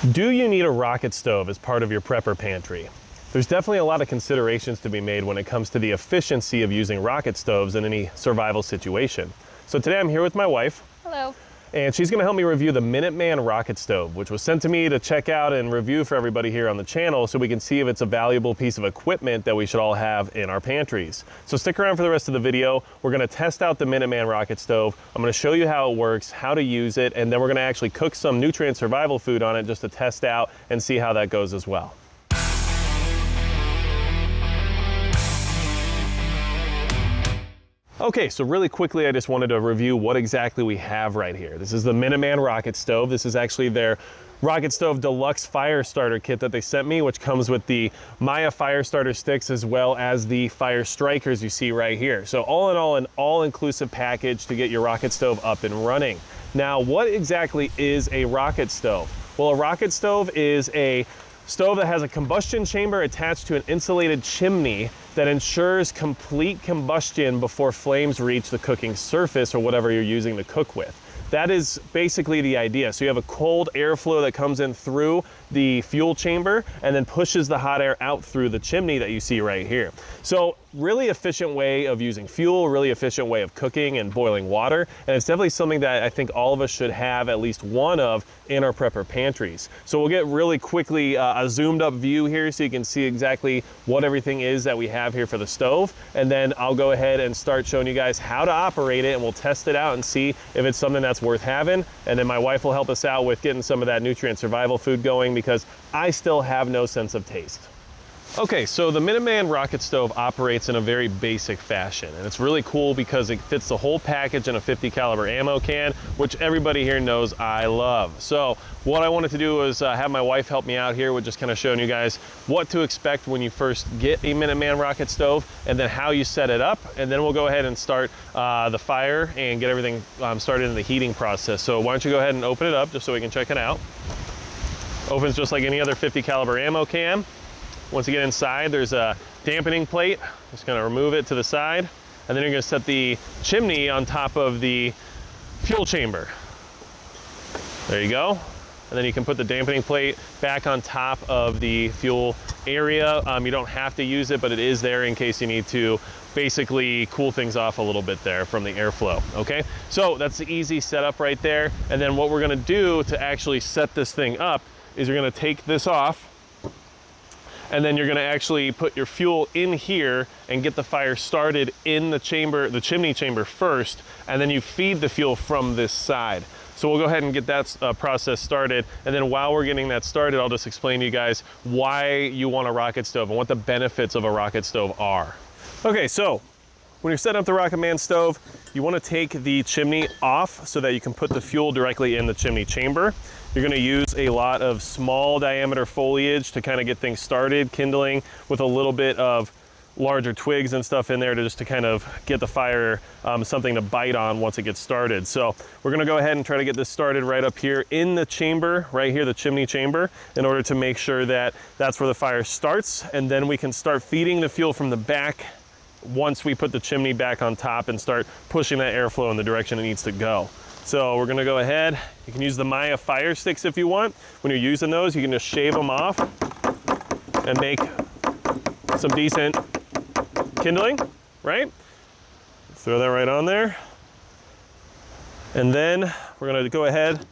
Do you need a rocket stove as part of your prepper pantry? There's definitely a lot of considerations to be made when it comes to the efficiency of using rocket stoves in any survival situation. So today I'm here with my wife. Hello. And she's gonna help me review the Minuteman rocket stove, which was sent to me to check out and review for everybody here on the channel so we can see if it's a valuable piece of equipment that we should all have in our pantries. So stick around for the rest of the video. We're gonna test out the Minuteman rocket stove. I'm gonna show you how it works, how to use it, and then we're gonna actually cook some nutrient survival food on it just to test out and see how that goes as well. Okay, so really quickly, I just wanted to review what exactly we have right here. This is the Minuteman rocket stove. This is actually their Rocket Stove Deluxe Fire Starter Kit that they sent me, which comes with the Maya Fire Starter Sticks as well as the Fire Strikers you see right here. So all in all, an all-inclusive package to get your rocket stove up and running. Now, what exactly is a rocket stove? Well, a rocket stove is a stove that has a combustion chamber attached to an insulated chimney that ensures complete combustion before flames reach the cooking surface or whatever you're using to cook with. That is basically the idea. So you have a cold airflow that comes in through the fuel chamber and then pushes the hot air out through the chimney that you see right here. So really efficient way of using fuel, really efficient way of cooking and boiling water. And it's definitely something that I think all of us should have at least one of in our prepper pantries. So we'll get really quickly a zoomed up view here so you can see exactly what everything is that we have here for the stove. And then I'll go ahead and start showing you guys how to operate it, and we'll test it out and see if it's something that's worth having. And then my wife will help us out with getting some of that nutrient survival food going because I still have no sense of taste. Okay, so the Minuteman rocket stove operates in a very basic fashion, and it's really cool because it fits the whole package in a 50 caliber ammo can, which everybody here knows I love. So what I wanted to do was have my wife help me out here with just kind of showing you guys what to expect when you first get a Minuteman rocket stove, and then how you set it up, and then we'll go ahead and start the fire and get everything started in the heating process. So why don't you go ahead and open it up just so we can check it out. Opens just like any other 50 caliber ammo can. Once you get inside, there's a dampening plate. Just gonna remove it to the side, and then you're gonna set the chimney on top of the fuel chamber. There you go. And then you can put the dampening plate back on top of the fuel area. You don't have to use it, but it is there in case you need to basically cool things off a little bit there from the airflow, okay? So that's the easy setup right there. And then what we're gonna do to actually set this thing up is you're gonna take this off, and then you're gonna actually put your fuel in here and get the fire started in the chamber, the chimney chamber first, and then you feed the fuel from this side. So we'll go ahead and get that process started. And then while we're getting that started, I'll just explain to you guys why you want a rocket stove and what the benefits of a rocket stove are. Okay, so when you're setting up the Minuteman stove, you wanna take the chimney off so that you can put the fuel directly in the chimney chamber. You're gonna use a lot of small diameter foliage to kind of get things started, kindling with a little bit of larger twigs and stuff in there to just to kind of get the fire something to bite on once it gets started. So we're gonna go ahead and try to get this started right up here in the chamber, right here, the chimney chamber, in order to make sure that that's where the fire starts. And then we can start feeding the fuel from the back once we put the chimney back on top and start pushing that airflow in the direction it needs to go. So we're gonna go ahead. You can use the Maya Fire Sticks if you want. When you're using those, you can just shave them off and make some decent kindling, right? Throw that right on there. And then we're gonna go ahead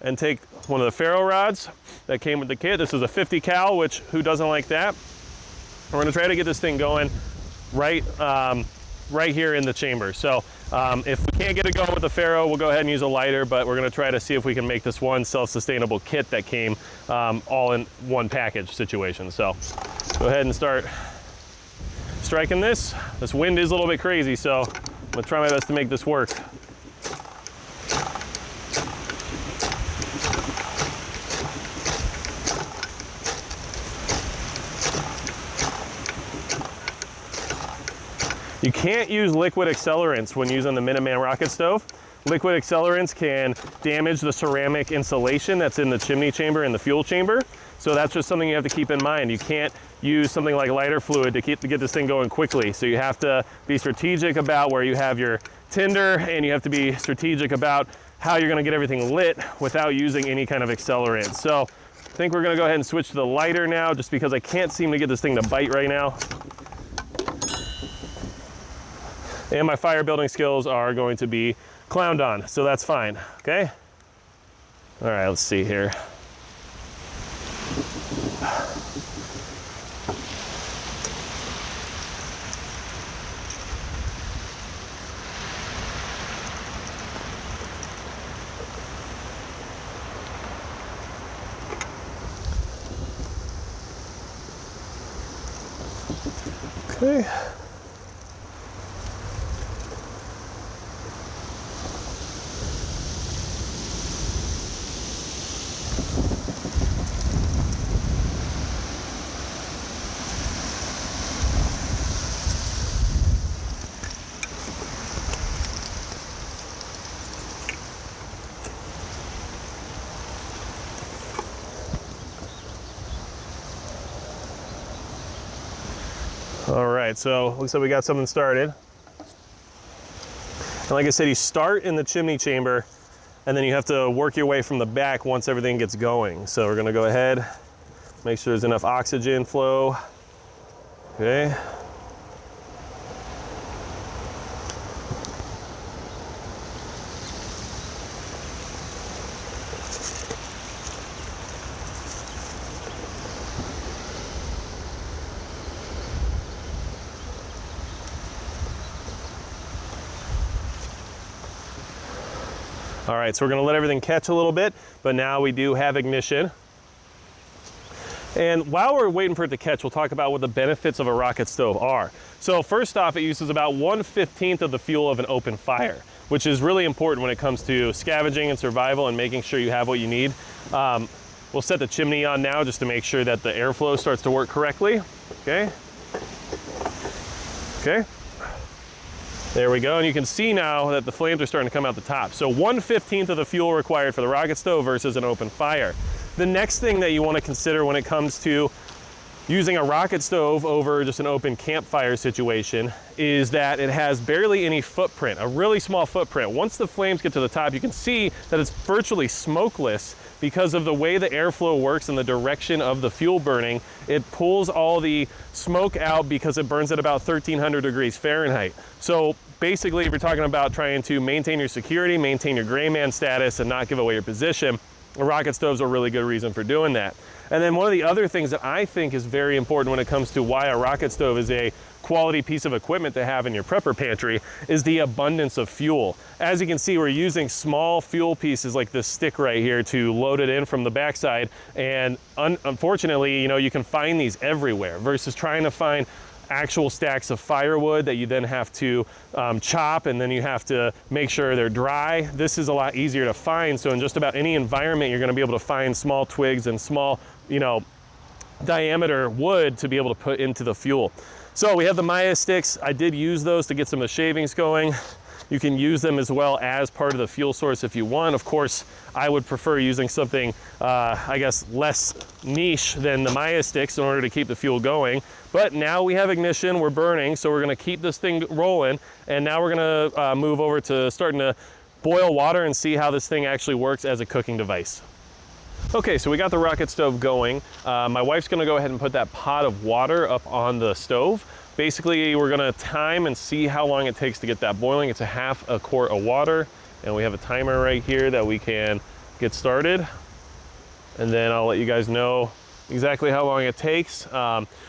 and take one of the ferro rods that came with the kit. This is a 50 cal, which who doesn't like that? We're gonna try to get this thing going right here in the chamber. So if we can't get it going with the ferro, we'll go ahead and use a lighter, but we're gonna try to see if we can make this one self-sustainable kit that came all in one package situation. So go ahead and start striking this. This wind is a little bit crazy, so I'm gonna try my best to make this work. You can't use liquid accelerants when using the Minuteman rocket stove. Liquid accelerants can damage the ceramic insulation that's in the chimney chamber and the fuel chamber. So that's just something you have to keep in mind. You can't use something like lighter fluid to get this thing going quickly. So you have to be strategic about where you have your tinder, and you have to be strategic about how you're gonna get everything lit without using any kind of accelerant. So think we're gonna go ahead and switch to the lighter now, just because I can't seem to get this thing to bite right now. And my fire building skills are going to be clowned on, so that's fine, okay? All right, let's see here. Okay. All right, so looks like we got something started. And like I said, you start in the chimney chamber and then you have to work your way from the back once everything gets going. So we're gonna go ahead, make sure there's enough oxygen flow. Okay. All right, so we're gonna let everything catch a little bit, but now we do have ignition. And while we're waiting for it to catch, we'll talk about what the benefits of a rocket stove are. So first off, it uses about 1/15 of the fuel of an open fire, which is really important when it comes to scavenging and survival and making sure you have what you need. We'll set the chimney on now just to make sure that the airflow starts to work correctly. Okay. Okay. There we go, and you can see now that the flames are starting to come out the top. So 1/15 of the fuel required for the rocket stove versus an open fire. The next thing that you want to consider when it comes to using a rocket stove over just an open campfire situation is that it has barely any footprint, a really small footprint. Once the flames get to the top, you can see that it's virtually smokeless because of the way the airflow works and the direction of the fuel burning. It pulls all the smoke out because it burns at about 1300 degrees Fahrenheit. So basically, if you're talking about trying to maintain your security, maintain your gray man status, and not give away your position, a rocket stove's a really good reason for doing that. And then one of the other things that I think is very important when it comes to why a rocket stove is a quality piece of equipment to have in your prepper pantry is the abundance of fuel. As you can see, we're using small fuel pieces like this stick right here to load it in from the backside. And unfortunately, you know, you can find these everywhere versus trying to find actual stacks of firewood that you then have to chop, and then you have to make sure they're dry. This is a lot easier to find. So in just about any environment, you're gonna be able to find small twigs and small, you know, diameter wood to be able to put into the fuel. So we have the Maya sticks. I did use those to get some of the shavings going. You can use them as well as part of the fuel source if you want. Of course, I would prefer using something, I guess, less niche than the Maya sticks in order to keep the fuel going. But now we have ignition, we're burning, so we're gonna keep this thing rolling. And now we're gonna move over to starting to boil water and see how this thing actually works as a cooking device. Okay, so we got the rocket stove going. My wife's gonna go ahead and put that pot of water up on the stove. Basically, we're gonna time and see how long it takes to get that boiling. It's a half a quart of water, and we have a timer right here that we can get started. And then I'll let you guys know exactly how long it takes.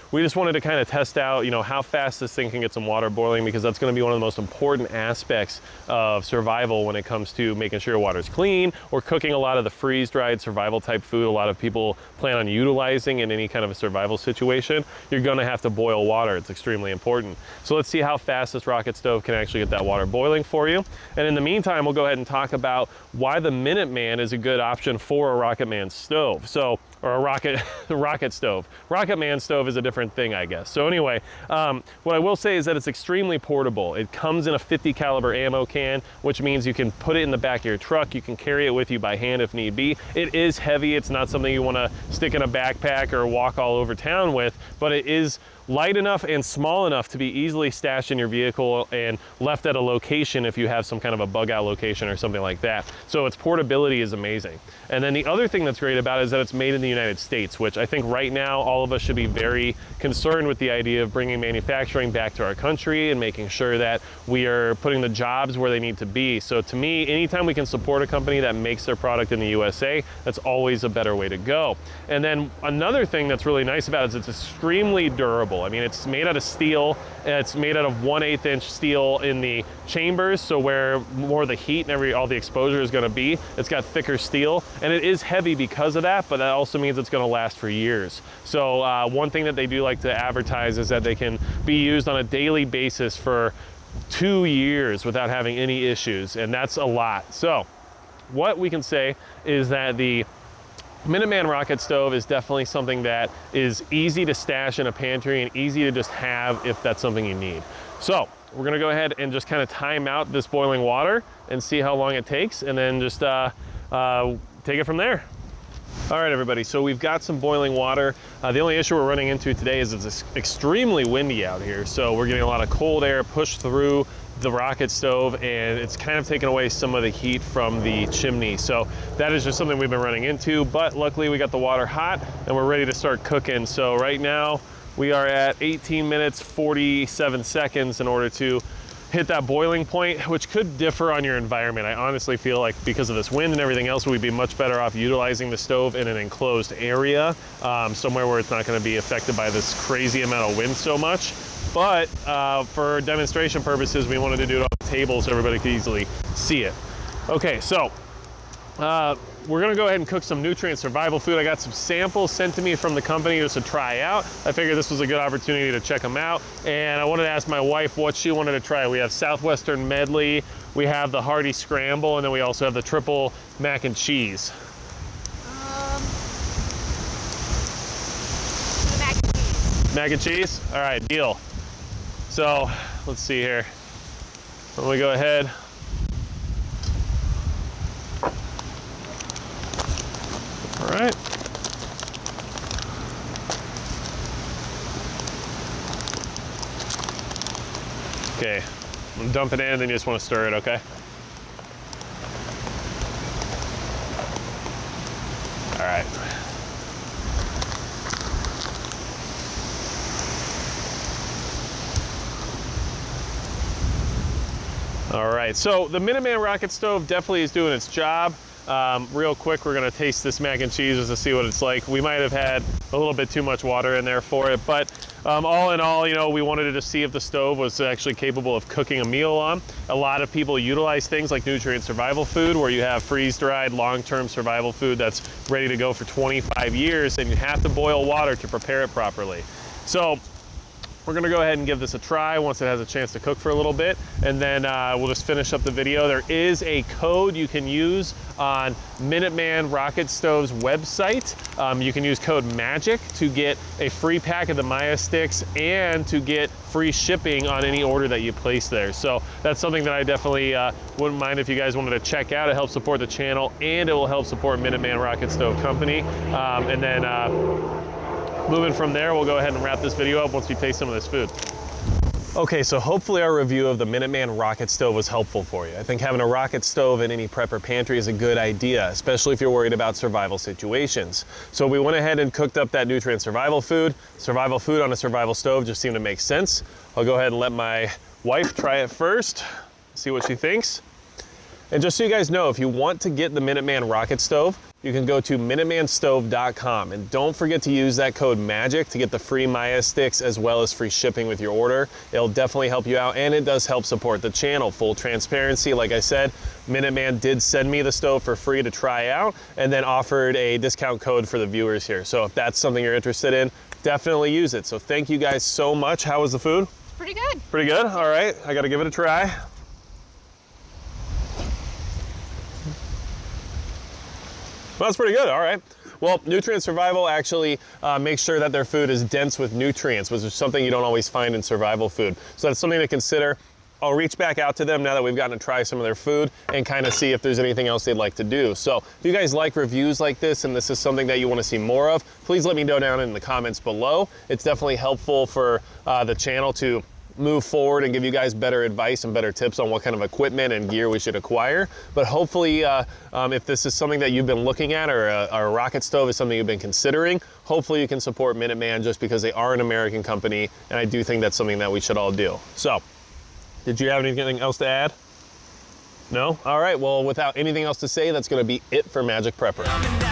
We just wanted to kind of test out, you know, how fast this thing can get some water boiling, because that's going to be one of the most important aspects of survival when it comes to making sure your water's clean or cooking a lot of the freeze-dried survival type food a lot of people plan on utilizing in any kind of a survival situation. You're going to have to boil water. It's extremely important. So let's see how fast this rocket stove can actually get that water boiling for you. And in the meantime, we'll go ahead and talk about why the Minuteman is a good option for a Rocket Man stove. So, or a rocket rocket stove. Rocket Man stove is a different thing, I guess. So anyway, what I will say is that it's extremely portable. It comes in a 50 caliber ammo can, which means you can put it in the back of your truck. You can carry it with you by hand if need be. It is heavy. It's not something you want to stick in a backpack or walk all over town with, but it is light enough and small enough to be easily stashed in your vehicle and left at a location if you have some kind of a bug out location or something like that. So its portability is amazing. And then the other thing that's great about it is that it's made in the United States, which I think right now all of us should be very concerned with the idea of bringing manufacturing back to our country and making sure that we are putting the jobs where they need to be. So to me, anytime we can support a company that makes their product in the USA, that's always a better way to go. And then another thing that's really nice about it is it's extremely durable. I mean, it's made out of steel. It's made out of 1/8 inch steel in the chambers, so where more of the heat and all the exposure is going to be, it's got thicker steel, and it is heavy because of that, but that also means it's going to last for years. So one thing that they do like to advertise is that they can be used on a daily basis for 2 years without having any issues, and that's a lot. So what we can say is that the Minuteman rocket stove is definitely something that is easy to stash in a pantry and easy to just have if that's something you need. So we're gonna go ahead and just kind of time out this boiling water and see how long it takes, and then just take it from there. All right, everybody, so we've got some boiling water. The only issue we're running into today is it's extremely windy out here, so we're getting a lot of cold air pushed through the rocket stove, and it's kind of taken away some of the heat from the chimney. So that is just something we've been running into, but luckily we got the water hot and we're ready to start cooking. So right now we are at 18 minutes, 47 seconds in order to hit that boiling point, which could differ on your environment. I honestly feel like because of this wind and everything else, we'd be much better off utilizing the stove in an enclosed area, somewhere where it's not gonna be affected by this crazy amount of wind so much. But for demonstration purposes, we wanted to do it on the table so everybody could easily see it. Okay, so we're gonna go ahead and cook some nutrient survival food. I got some samples sent to me from the company just to try out. I figured this was a good opportunity to check them out. And I wanted to ask my wife what she wanted to try. We have Southwestern Medley, we have the Hearty Scramble, and then we also have the triple mac and cheese. Mac and cheese. Mac and cheese? All right, deal. So let's see here. When we go ahead. All right. Okay, I'm gonna dump it in, then you just want to stir it, okay? All right. All right, so the Minuteman rocket stove definitely is doing its job. Real quick, we're gonna taste this mac and cheese just to see what it's like. We might have had a little bit too much water in there for it, but all in all, you know, we wanted to just see if the stove was actually capable of cooking a meal on. A lot of people utilize things like nutrient survival food, where you have freeze-dried, long-term survival food that's ready to go for 25 years, and you have to boil water to prepare it properly. So we're gonna go ahead and give this a try once it has a chance to cook for a little bit, and then we'll just finish up the video. There is a code you can use on Minuteman Rocket Stove's website. You can use code MAGIC to get a free pack of the Maya sticks and to get free shipping on any order that you place there. So that's something that I definitely wouldn't mind if you guys wanted to check out. It helps support the channel, and it will help support Minuteman Rocket Stove Company. And then moving from there, we'll go ahead and wrap this video up once we taste some of this food. Okay, so hopefully our review of the Minuteman rocket stove was helpful for you. I think having a rocket stove in any prep or pantry is a good idea, especially if you're worried about survival situations. So we went ahead and cooked up that nutrient survival food. Survival food on a survival stove just seemed to make sense. I'll go ahead and let my wife try it first, see what she thinks. And just so you guys know, if you want to get the Minuteman rocket stove, you can go to minutemanstove.com, and don't forget to use that code MAGIC to get the free Maya sticks as well as free shipping with your order. It'll definitely help you out, and it does help support the channel. Full transparency, like I said, Minuteman did send me the stove for free to try out and then offered a discount code for the viewers here. So if that's something you're interested in, definitely use it. So thank you guys so much. How was the food? Pretty good. Pretty good? All right, I gotta give it a try. Well, that's pretty good, all right. Well, Nutrient Survival actually makes sure that their food is dense with nutrients, which is something you don't always find in survival food. So that's something to consider. I'll reach back out to them now that we've gotten to try some of their food and kind of see if there's anything else they'd like to do. So if you guys like reviews like this and this is something that you want to see more of, please let me know down in the comments below. It's definitely helpful for the channel to move forward and give you guys better advice and better tips on what kind of equipment and gear we should acquire. But hopefully, if this is something that you've been looking at, or a rocket stove is something you've been considering, hopefully you can support Minuteman just because they are an American company, and I do think that's something that we should all do. So, did you have anything else to add? No? All right, well, without anything else to say, that's gonna be it for Magic Prepper.